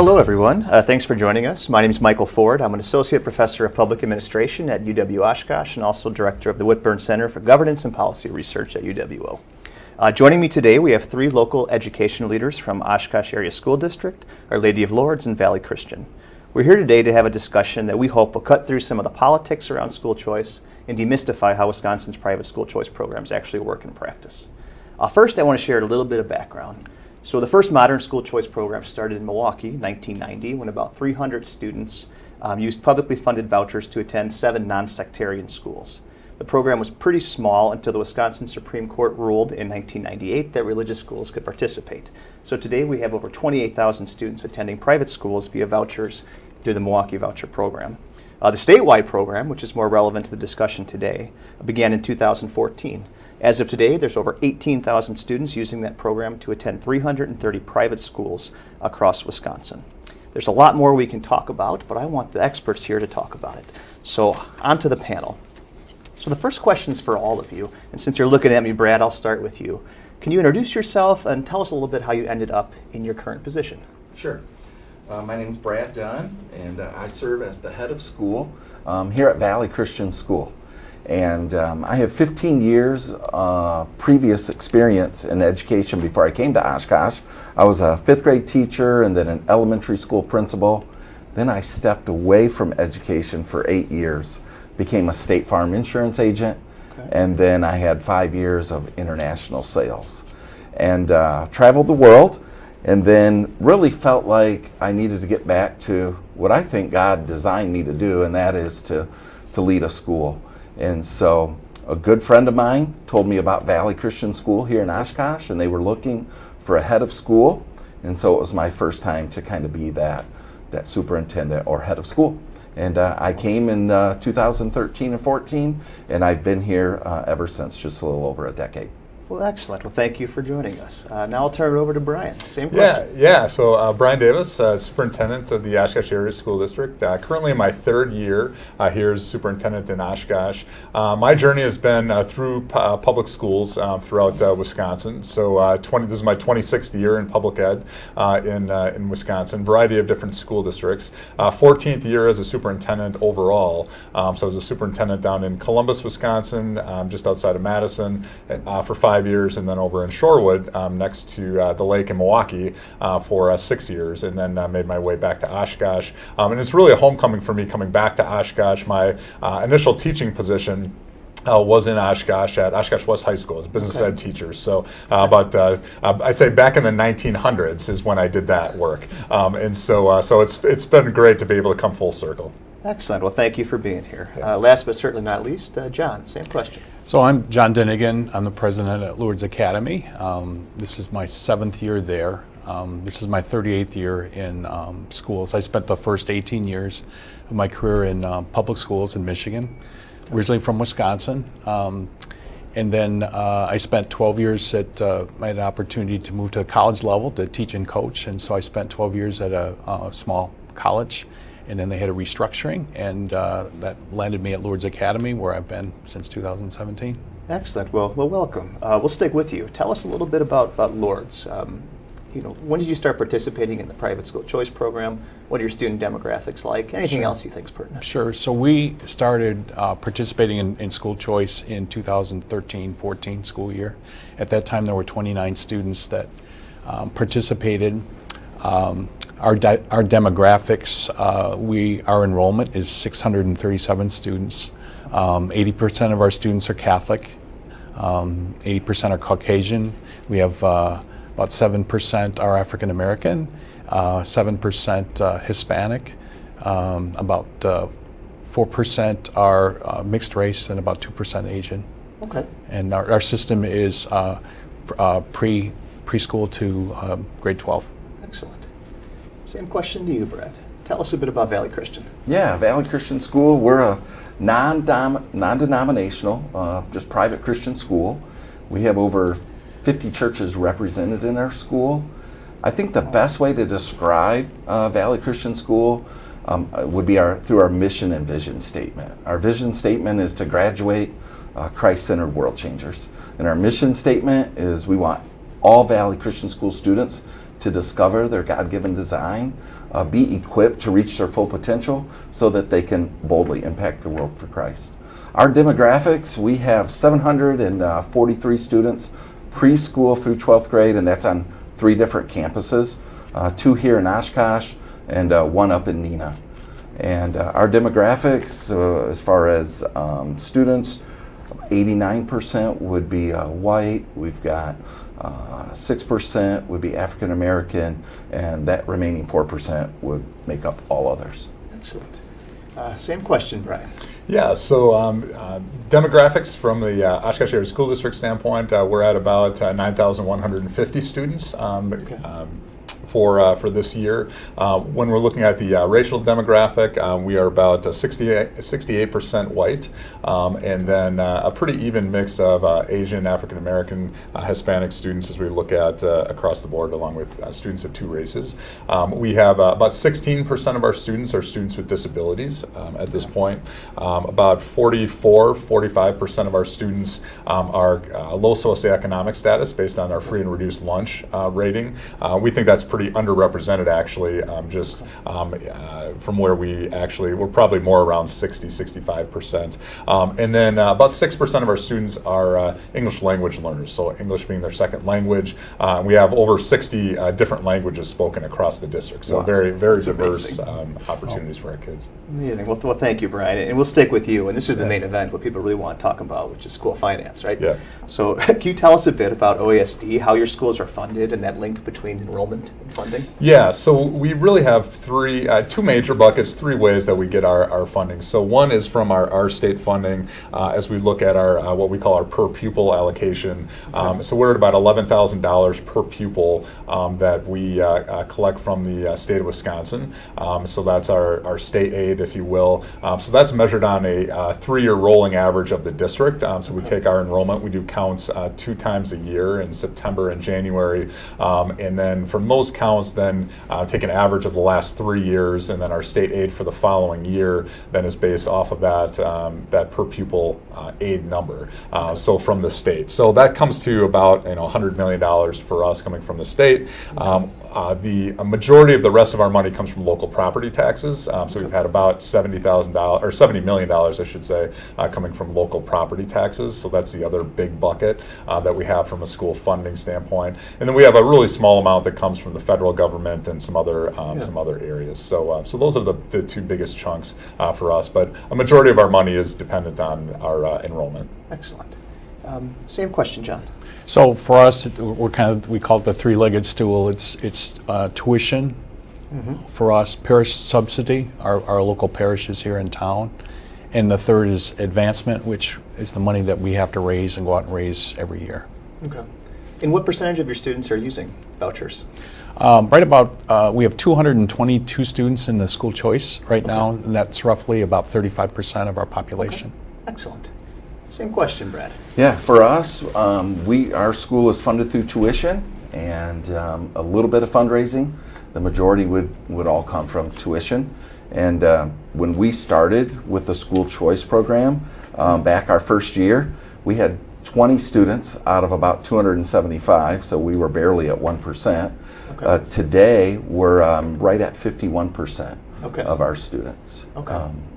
Hello, everyone. Thanks for joining us. My name is Michael Ford. I'm an Associate Professor of Public Administration at UW Oshkosh and also Director of the Whitburn Center for Governance and Policy Research at UWO. Joining me today, we have three local education leaders from Oshkosh Area School District, Our Lady of Lourdes, and Valley Christian. We're here today to have a discussion that we hope will cut through some of the politics around school choice and demystify how Wisconsin's private school choice programs actually work in practice. First, I want to share a little bit of background. So the first modern school choice program started in Milwaukee in 1990 when about 300 students used publicly funded vouchers to attend 7 non-sectarian schools. The program was pretty small until the Wisconsin Supreme Court ruled in 1998 that religious schools could participate. So today we have over 28,000 students attending private schools via vouchers through the Milwaukee Voucher Program. The statewide program, which is more relevant to the discussion today, began in 2014. As of today, there's over 18,000 students using that program to attend 330 private schools across Wisconsin. There's a lot more we can talk about, but I want the experts here to talk about it. So on to the panel. So the first question is for all of you, and since you're looking at me, Brad, I'll start with you. Can you introduce yourself and tell us a little bit how you ended up in your current position? Sure. My name is Brad Dunn, and I serve as the head of school here at Valley Christian School. And I have 15 years previous experience in education before I came to Oshkosh. I was a 5th grade teacher and then an elementary school principal. Then I stepped away from education for 8 years, became a State Farm insurance agent, and then I had 5 years of international sales. And traveled the world, and then really felt like I needed to get back to what I think God designed me to do, and that is to lead a school. And so a good friend of mine told me about Valley Christian School here in Oshkosh, and they were looking for a head of school. And so it was my first time to kind of be that superintendent or head of school. And I came in 2013 and 14, and I've been here ever since, just a little over a decade. Well, excellent. Well, thank you for joining us. Now I'll turn it over to Bryan. Same question. So Bryan Davis, Superintendent of the Oshkosh Area School District. Currently in my 3rd year here as Superintendent in Oshkosh. My journey has been through public schools throughout Wisconsin. So this is my 26th year in public ed in Wisconsin, variety of different school districts. 14th year as a superintendent overall. So I was a superintendent down in Columbus, Wisconsin, just outside of Madison for 5 years, and then over in Shorewood next to the lake in Milwaukee for 6 years, and then made my way back to Oshkosh. And it's really a homecoming for me coming back to Oshkosh. My initial teaching position was in Oshkosh at Oshkosh West High School as business ed teacher. So I say back in the 1900s is when I did that work. And so it's been great to be able to come full circle. Excellent. Well, thank you for being here. Last but certainly not least, John, same question. So I'm John Dinegan. I'm the president at Lourdes Academy. This is my 7th year there. This is my 38th year in schools. I spent the first 18 years of my career in public schools in Michigan, originally from Wisconsin. And then I spent 12 years I had an opportunity to move to the college level to teach and coach. And so I spent 12 years at a small college. And then they had a restructuring, and that landed me at Lourdes Academy, where I've been since 2017. Excellent. Well, welcome. We'll stick with you. Tell us a little bit about Lourdes. When did you start participating in the private school choice program? What are your student demographics like? Anything else you think is pertinent? Sure. So we started participating in school choice in 2013-14 school year. At that time, there were 29 students that participated. Our demographics, our enrollment is 637 students. 80% of our students are Catholic. 80% are Caucasian. We have about 7% are African American, 7% Hispanic, about 4% are mixed race, and about 2% Asian. Okay. And our system is preschool to grade 12. Excellent. Same question to you, Brad. Tell us a bit about Valley Christian. Yeah, Valley Christian School, we're a non-denominational, just private Christian school. We have over 50 churches represented in our school. I think the best way to describe Valley Christian School would be through our mission and vision statement. Our vision statement is to graduate Christ-centered world changers. And our mission statement is we want all Valley Christian School students to discover their God-given design, be equipped to reach their full potential so that they can boldly impact the world for Christ. Our demographics, we have 743 students preschool through 12th grade, and that's on 3 different campuses, 2 here in Oshkosh and 1 up in Neenah. And our demographics, as far as students, 89% would be white. We've got 6% would be African American, and that remaining 4% would make up all others. Excellent. Same question, Brian. Yeah, so demographics from the Oshkosh Area School District standpoint, we're at about 9,150 students for this year. When we're looking at the racial demographic, we are about 68% white, and then a pretty even mix of Asian, African American, Hispanic students as we look at across the board, along with students of 2 races. We have about 16% of our students are students with disabilities at this point. About 45% of our students are low socioeconomic status based on our free and reduced lunch rating. We think that's pretty underrepresented, actually, from where we're probably more around 60-65%. And then about 6% of our students are English language learners, so English being their second language. We have over 60 different languages spoken across the district, so very, very diverse opportunities for our kids. Amazing. Well, thank you, Brian. And we'll stick with you. And this is the main event, what people really want to talk about, which is school finance, right? Yeah. So can you tell us a bit about OASD, how your schools are funded, and that link between enrollment and funding? Yeah, so we really have 2 major buckets, 3 ways that we get our funding. So one is from our state funding as we look at our what we call our per pupil allocation. So we're at about $11,000 per pupil that we collect from the state of Wisconsin. So that's our state aid, if you will. So that's measured on a 3-year rolling average of the district. So we take our enrollment, we do counts 2 times a year in September and January, and then from those counts, then take an average of the last 3 years, and then our state aid for the following year then is based off of that per pupil aid number. So from the state, so that comes to about $100 million for us coming from the state. The majority of the rest of our money comes from local property taxes. So we've had about $70,000 or $70 million, I should say, coming from local property taxes. So that's the other big bucket that we have from a school funding standpoint. And then we have a really small amount that comes from the federal government and some other areas. So those are the 2 biggest chunks for us. But a majority of our money is dependent on our enrollment. Excellent. Same question, John. So for us, we call it the 3-legged stool. It's tuition for us, parish subsidy, our local parishes here in town, and the third is advancement, which is the money that we have to raise and go out and raise every year. Okay. And what percentage of your students are using vouchers? Right about, we have 222 students in the school choice right now, and that's roughly about 35% of our population. Okay. Excellent. Same question, Brad. Yeah, for us, our school is funded through tuition and a little bit of fundraising. The majority would all come from tuition. And when we started with the school choice program back our first year, we had 20 students out of about 275, so we were barely at 1%. Okay. Today, we're right at 51% of our students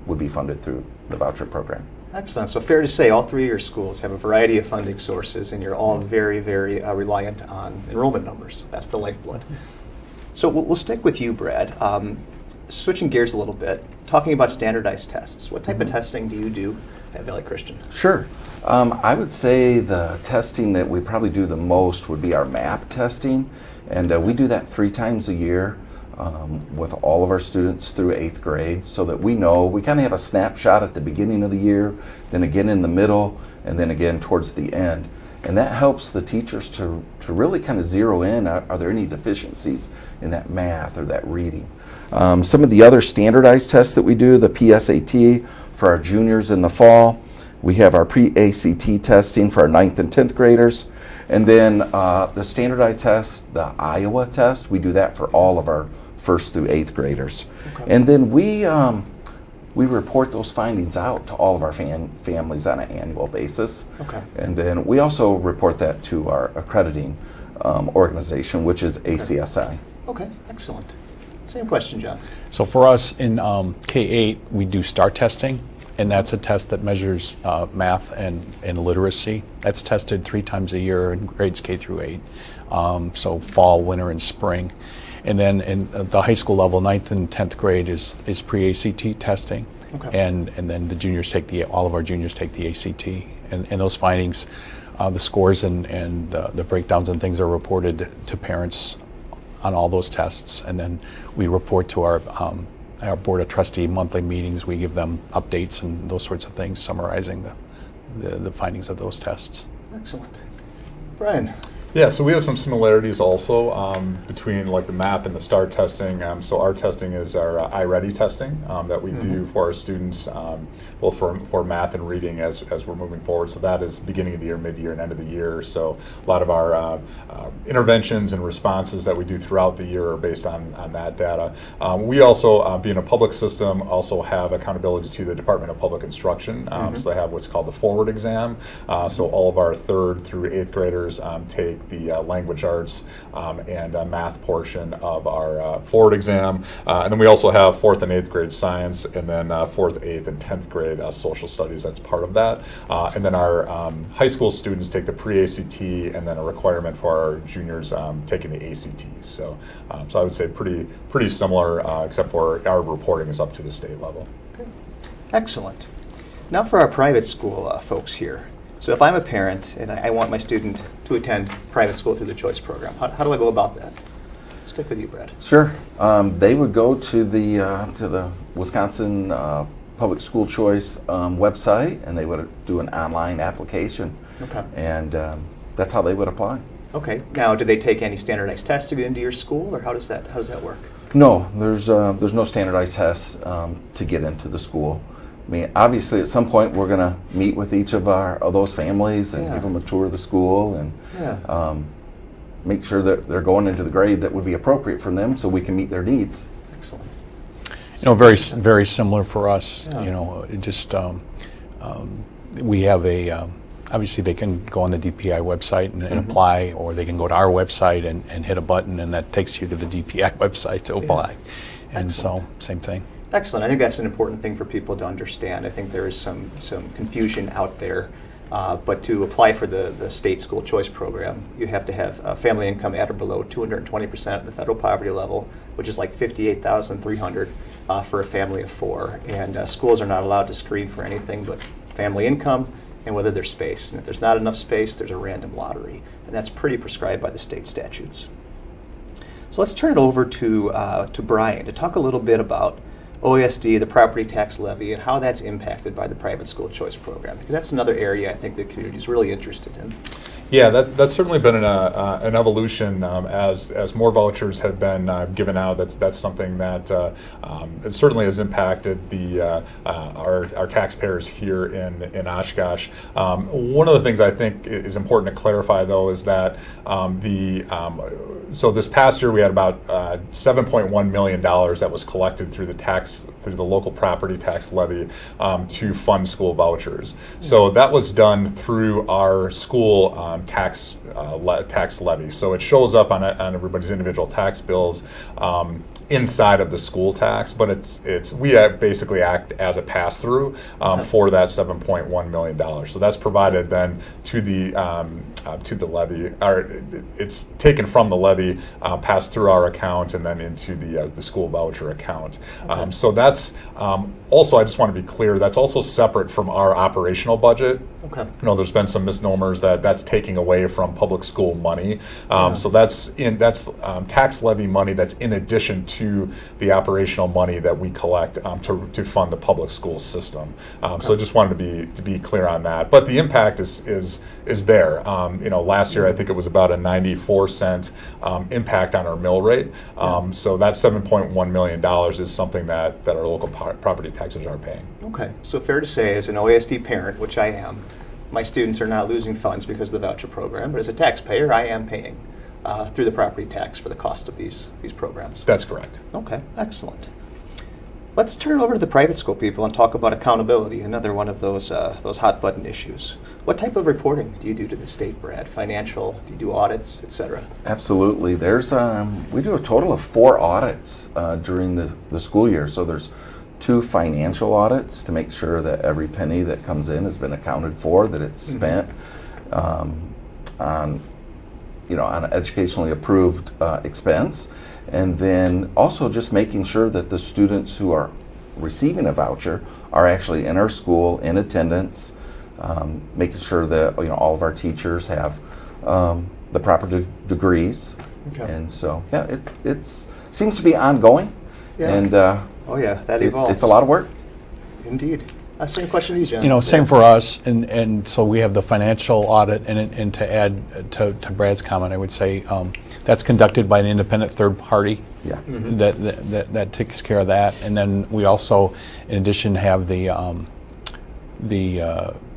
would be funded through the voucher program. Excellent. So fair to say all 3 of your schools have a variety of funding sources, and you're all very, very reliant on enrollment numbers. That's the lifeblood. So we'll stick with you, Brad. Switching gears a little bit, talking about standardized tests. What type of testing do you do at Valley Christian? Sure. I would say the testing that we probably do the most would be our MAP testing, and we do that 3 times a year with all of our students through 8th grade, so that we kind of have a snapshot at the beginning of the year, then again in the middle, and then again towards the end. And that helps the teachers to really kind of zero in, are there any deficiencies in that math or that reading? Some of the other standardized tests that we do, the PSAT for our juniors in the fall. We have our pre-ACT testing for our 9th and 10th graders. And then the standardized test, the Iowa test, we do that for all of our 1st through 8th graders. Okay. And then we report those findings out to all of our families on an annual basis. Okay. And then we also report that to our accrediting organization, which is ACSI. Okay, excellent. Same question, John. So for us in K-8, we do STAR testing, and that's a test that measures math and literacy. That's tested 3 times a year in grades K through 8, so fall, winter, and spring. And then in the high school level, 9th and 10th grade is pre-ACT testing. Okay. And then the juniors all of our juniors take the ACT. And those findings, the scores and the breakdowns and things are reported to parents on all those tests. And then we report to our Board of Trustee monthly meetings. We give them updates and those sorts of things, summarizing the findings of those tests. Excellent. Brian. Yeah, so we have some similarities also between like the MAP and the STAR testing. So our testing is our iReady testing that we do for our students, both for math and reading as we're moving forward. So that is beginning of the year, mid-year, and end of the year. So a lot of our interventions and responses that we do throughout the year are based on that data. We also, being a public system, also have accountability to the Department of Public Instruction. So they have what's called the forward exam. So all of our 3rd through 8th graders take the language arts and math portion of our forward exam. And then we also have 4th and 8th grade science, and then 4th, 8th, and 10th grade social studies. That's part of that. And then our high school students take the pre-ACT, and then a requirement for our juniors taking the ACTs. So I would say pretty similar, except for our reporting is up to the state level. Okay. Excellent. Now for our private school folks here. So if I'm a parent and I want my student to attend private school through the choice program, how do I go about that? Stick with you, Brad. Sure. They would go to the Wisconsin Public School Choice website, and they would do an online application. Okay. And that's how they would apply. Okay. Now, do they take any standardized tests to get into your school, or how does that work? No, there's no standardized tests to get into the school. I mean, obviously, at some point, we're going to meet with each of those families and give them a tour of the school and make sure that they're going into the grade that would be appropriate for them, so we can meet their needs. Excellent. Very very similar for us. Yeah. We have obviously they can go on the DPI website and apply, or they can go to our website and hit a button, and that takes you to the DPI website to apply. And so, same thing. Excellent. I think that's an important thing for people to understand. I think there is some confusion out there. But to apply for the state school choice program, you have to have a family income at or below 220% of the federal poverty level, which is like $58,300 for a family of 4. And schools are not allowed to screen for anything but family income and whether there's space. And if there's not enough space, there's a random lottery. And that's pretty prescribed by the state statutes. So let's turn it over to Brian to talk a little bit about OSD, the property tax levy, and how that's impacted by the private school choice program, because that's another area I think the community is really interested in. Yeah, that's certainly been an evolution as more vouchers have been given out. That's something that it certainly has impacted our taxpayers here in Oshkosh. One of the things I think is important to clarify, though, is that so this past year we had about $7.1 million that was collected through the local property tax levy to fund school vouchers. So that was done through our school tax levy. So it shows up on everybody's individual tax bills inside of the school tax, but we basically act as a pass-through for that $7.1 million. So that's provided then to the levy, or it's taken from the levy, passed through our account, and then into the school voucher account. Okay. So that's also, I just want to be clear, that's also separate from our operational budget. Okay. There's been some misnomers that's taking away from public school money. So that's tax levy money that's in addition to the operational money that we collect to fund the public school system. So I just wanted to be clear on that. But the impact is there. Last year I think it was about a 94-cent impact on our mill rate. So that $7.1 million is something that our local property taxes are paying. Okay, so fair to say, as an OASD parent, which I am, my students are not losing funds because of the voucher program, but as a taxpayer, I am paying through the property tax for the cost of these programs. That's correct. Okay, excellent. Let's turn it over to the private school people and talk about accountability, another one of those hot button issues. What type of reporting do you do to the state, Brad? Financial? Do you do audits, et cetera? Absolutely. There's we do a total of 4 audits during the school year. So there's 2 financial audits to make sure that every penny that comes in has been accounted for, that it's spent on an educationally approved expense. And then also just making sure that the students who are receiving a voucher are actually in our school, in attendance, making sure that all of our teachers have the proper degrees. Okay. And so, yeah, it seems to be ongoing. Yeah. And oh yeah, that evolves. It's a lot of work. Indeed. Same question to you, John. Same for us, and so we have the financial audit, and to add to Brad's comment, I would say that's conducted by an independent third party. Yeah. Mm-hmm. That takes care of that, and then we also, in addition, have the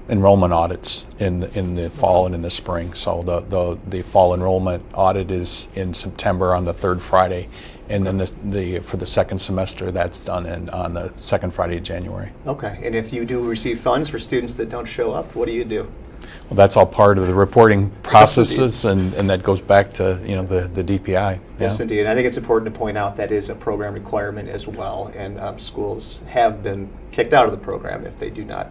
enrollment audits in the fall and in the spring. So the fall enrollment audit is in September on the 3rd Friday. And then for the second semester, that's done on the 2nd Friday of January. Okay. And if you do receive funds for students that don't show up, what do you do? Well, that's all part of the reporting processes, and that goes back to the DPI. Yes, indeed. I think it's important to point out that is a program requirement as well, and schools have been kicked out of the program if they do not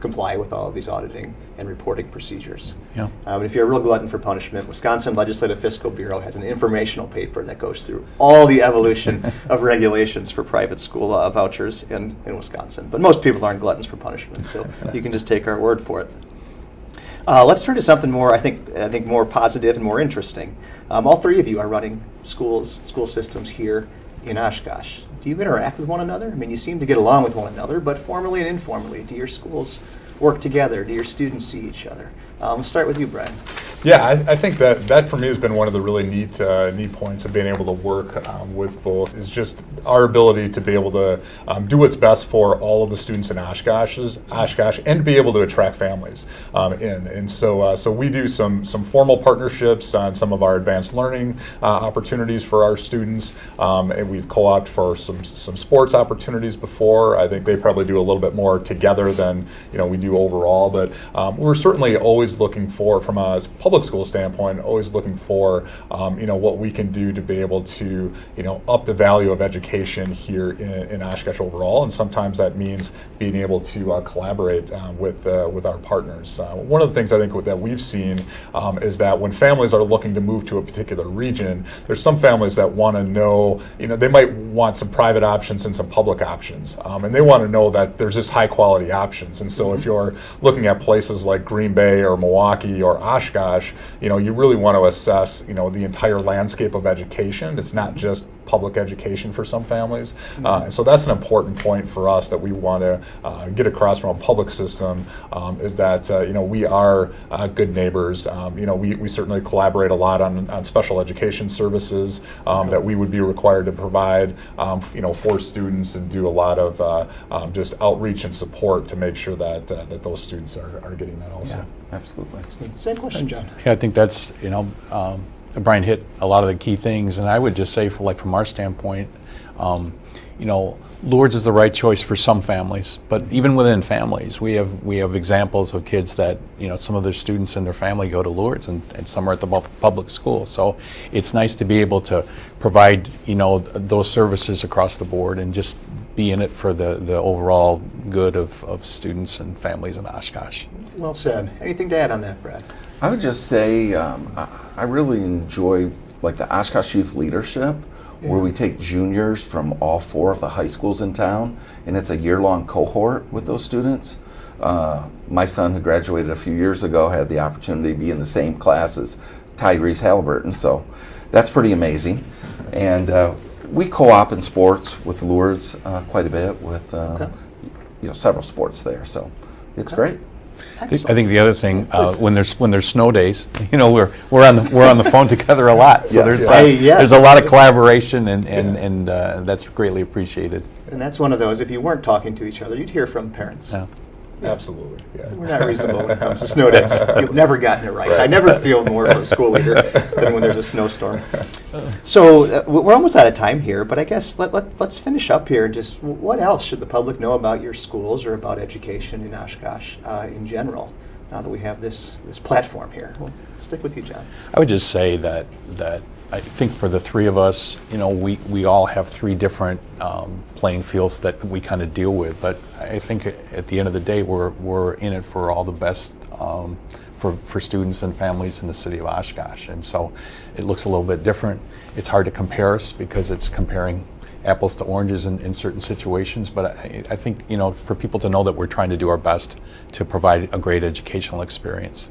comply with all of these auditing and reporting procedures. Yeah. If you're a real glutton for punishment, Wisconsin Legislative Fiscal Bureau has an informational paper that goes through all the evolution of regulations for private school vouchers in Wisconsin. But most people aren't gluttons for punishment, so you can just take our word for it. Let's turn to something more, I think more positive and more interesting. All 3 of you are running school systems here in Oshkosh. Do you interact with one another? I mean, you seem to get along with one another, but formally and informally, do your schools work together? Do your students see each other? We'll start with you, Brian. Yeah, I think that for me has been one of the really neat points of being able to work with both, is just our ability to be able to do what's best for all of the students in Oshkosh, and to be able to attract families in. And so we do some formal partnerships on some of our advanced learning opportunities for our students, and we've co-opted for some sports opportunities before. I think they probably do a little bit more together than we do overall, but we're certainly always looking for, from a public school standpoint, always looking for what we can do to be able to up the value of education here in Oshkosh overall, and sometimes that means being able to collaborate with our partners. One of the things I think that we've seen is that when families are looking to move to a particular region, there's some families that want to know, they might want some private options and some public options, and they want to know that there's just high quality options. And so if you're looking at places like Green Bay or Milwaukee or Oshkosh, you really want to assess, the entire landscape of education. It's not just public education for some families. And so that's an important point for us that we want to get across from a public system, is that, we are good neighbors. We certainly collaborate a lot on special education services that we would be required to provide, for students, and do a lot of just outreach and support to make sure that those students are getting that also. Yeah, absolutely. Same question, John. Yeah, I think that's, Brian hit a lot of the key things, and I would just say, from our standpoint, Lourdes is the right choice for some families, but even within families, we have examples of kids that some of their students and their family go to Lourdes, and some are at the public school. So it's nice to be able to provide those services across the board and just be in it for the overall good of students and families in Oshkosh. Well said. Anything to add on that, Brad? I would just say I really enjoy the Oshkosh Youth Leadership, where we take juniors from all 4 of the high schools in town, and it's a year-long cohort with those students. My son, who graduated a few years ago, had the opportunity to be in the same class as Tyrese Halliburton, so that's pretty amazing. And we co-op in sports with Lourdes quite a bit, with several sports there, so it's great. I think the other thing, when there's snow days, we're on the phone together a lot. So there's a lot of collaboration, and that's greatly appreciated. And that's one of those. If you weren't talking to each other, you'd hear from parents. Yeah. Absolutely. Yeah. We're not reasonable when it comes to snow days. You've never gotten it right. I never feel more for a school leader than when there's a snowstorm. So we're almost out of time here, but I guess let's finish up here. Just what else should the public know about your schools or about education in Oshkosh in general, now that we have this platform here? We'll stick with you, John. I would just say that I think for the three of us, we all have three different playing fields that we kind of deal with. But I think at the end of the day, we're in it for all the best for students and families in the city of Oshkosh. And so it looks a little bit different. It's hard to compare us because it's comparing apples to oranges in certain situations. But I think for people to know that we're trying to do our best to provide a great educational experience.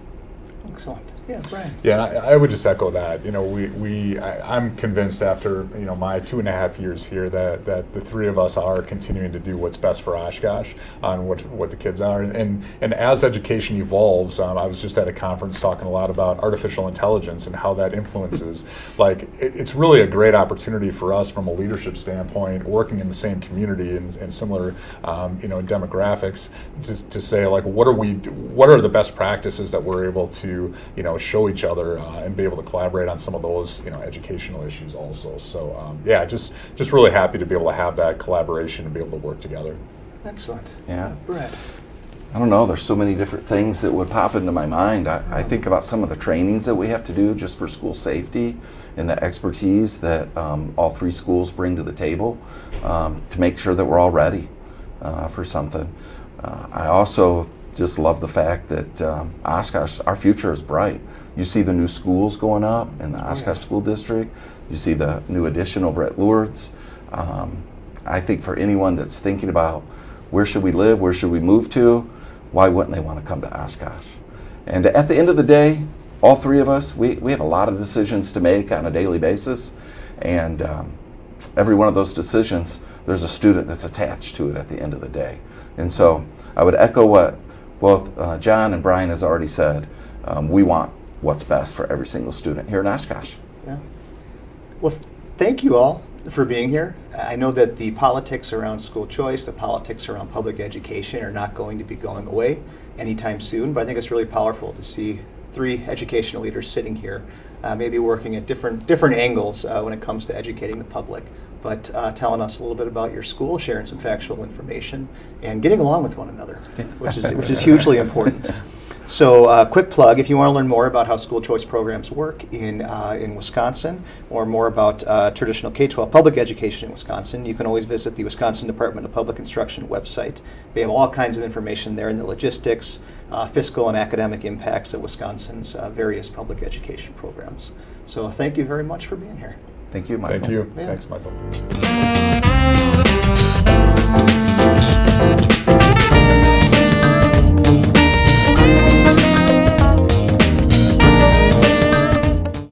Excellent. Yeah, Bryan. Yeah, and I would just echo that. I'm convinced after my 2.5 years here that the three of us are continuing to do what's best for Oshkosh on what the kids are. And as education evolves, I was just at a conference talking a lot about artificial intelligence and how that influences. It's really a great opportunity for us from a leadership standpoint, working in the same community and similar demographics, to say what are the best practices that we're able to show each other and be able to collaborate on some of those educational issues also. So just really happy to be able to have that collaboration and be able to work together. Excellent. Yeah. Brad. I don't know, there's so many different things that would pop into my mind. I think about some of the trainings that we have to do just for school safety and the expertise that all three schools bring to the table to make sure that we're all ready for something. I also just love the fact that Oshkosh, our future is bright. You see the new schools going up in the Oshkosh School District. You see the new addition over at Lourdes. I think for anyone that's thinking about where should we live, where should we move to, why wouldn't they want to come to Oshkosh? And at the end of the day, all three of us, we have a lot of decisions to make on a daily basis. And every one of those decisions, there's a student that's attached to it at the end of the day. And so I would echo what both John and Bryan has already said. We want what's best for every single student here in Oshkosh. Yeah. Well, thank you all for being here. I know that the politics around school choice, the politics around public education are not going to be going away anytime soon, but I think it's really powerful to see three educational leaders sitting here, maybe working at different angles when it comes to educating the public, but telling us a little bit about your school, sharing some factual information, and getting along with one another, which is hugely important. So quick plug, if you want to learn more about how school choice programs work in Wisconsin, or more about traditional K-12 public education in Wisconsin, you can always visit the Wisconsin Department of Public Instruction website. They have all kinds of information there in the logistics, fiscal and academic impacts of Wisconsin's various public education programs. So thank you very much for being here. Thank you, Michael. Thank you. Yeah. Thanks, Michael.